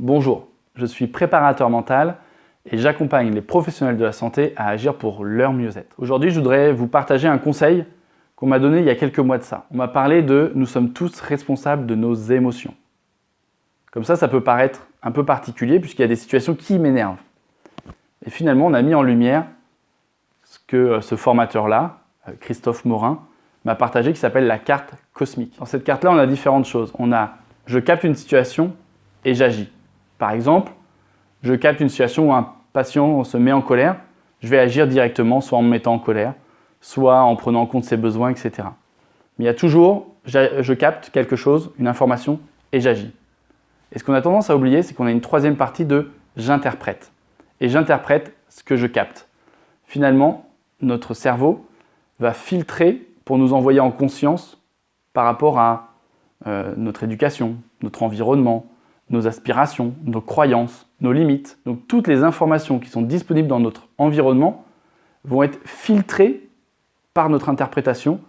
Bonjour, je suis préparateur mental et j'accompagne les professionnels de la santé à agir pour leur mieux-être. Aujourd'hui, je voudrais vous partager un conseil qu'on m'a donné il y a quelques mois de ça. On m'a parlé de « nous sommes tous responsables de nos émotions ». Comme ça peut paraître un peu particulier puisqu'il y a des situations qui m'énervent. Et finalement, on a mis en lumière ce que ce formateur-là, Christophe Morin, m'a partagé qui s'appelle la carte cosmique. Dans cette carte-là, on a différentes choses. On a « je capte une situation et j'agis ». Par exemple, je capte une situation où un patient se met en colère, je vais agir directement, soit en me mettant en colère, soit en prenant en compte ses besoins, etc. Mais il y a toujours, je capte quelque chose, une information, et j'agis. Et ce qu'on a tendance à oublier, c'est qu'on a une troisième partie de « j'interprète ». Et j'interprète ce que je capte. Finalement, notre cerveau va filtrer pour nous envoyer en conscience par rapport à notre éducation, notre environnement, nos aspirations, nos croyances, nos limites. Donc toutes les informations qui sont disponibles dans notre environnement vont être filtrées par notre interprétation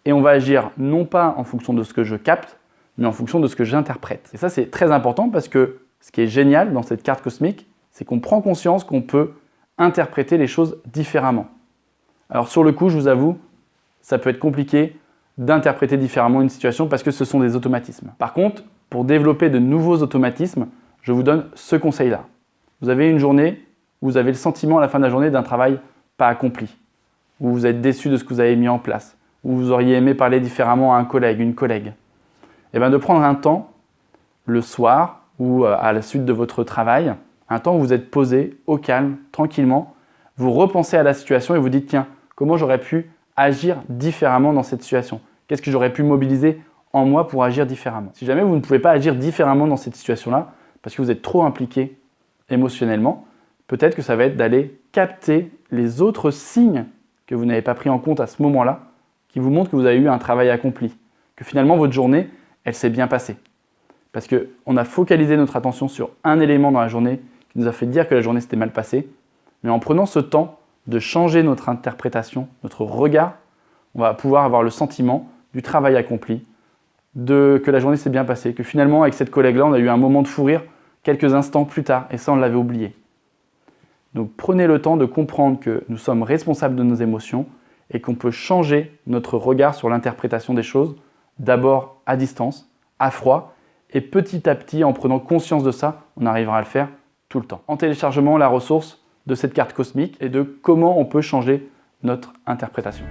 et on va agir non pas en fonction de ce que je capte, mais en fonction de ce que j'interprète. Et ça, c'est très important parce que ce qui est génial dans cette carte cosmique, c'est qu'on prend conscience qu'on peut interpréter les choses différemment. Alors sur le coup, je vous avoue, ça peut être compliqué d'interpréter différemment une situation parce que ce sont des automatismes. Par contre, pour développer de nouveaux automatismes, je vous donne ce conseil-là. Vous avez une journée où vous avez le sentiment à la fin de la journée d'un travail pas accompli, où vous êtes déçu de ce que vous avez mis en place, où vous auriez aimé parler différemment à un collègue, une collègue. Et bien de prendre un temps, le soir ou à la suite de votre travail, un temps où vous êtes posé, au calme, tranquillement, vous repensez à la situation et vous dites « Tiens, comment j'aurais pu agir différemment dans cette situation? Qu'est-ce que j'aurais pu mobiliser en moi pour agir différemment ?» Si jamais vous ne pouvez pas agir différemment dans cette situation-là, parce que vous êtes trop impliqué émotionnellement, peut-être que ça va être d'aller capter les autres signes que vous n'avez pas pris en compte à ce moment-là, qui vous montrent que vous avez eu un travail accompli, que finalement votre journée, elle s'est bien passée. Parce qu'on a focalisé notre attention sur un élément dans la journée qui nous a fait dire que la journée s'était mal passée, mais en prenant ce temps de changer notre interprétation, notre regard, on va pouvoir avoir le sentiment du travail accompli, que la journée s'est bien passée, que finalement avec cette collègue-là, on a eu un moment de fou rire quelques instants plus tard, et ça on l'avait oublié. Donc prenez le temps de comprendre que nous sommes responsables de nos émotions et qu'on peut changer notre regard sur l'interprétation des choses, d'abord à distance, à froid, et petit à petit, en prenant conscience de ça, on arrivera à le faire tout le temps. En téléchargement, la ressource de cette carte cosmique et de comment on peut changer notre interprétation.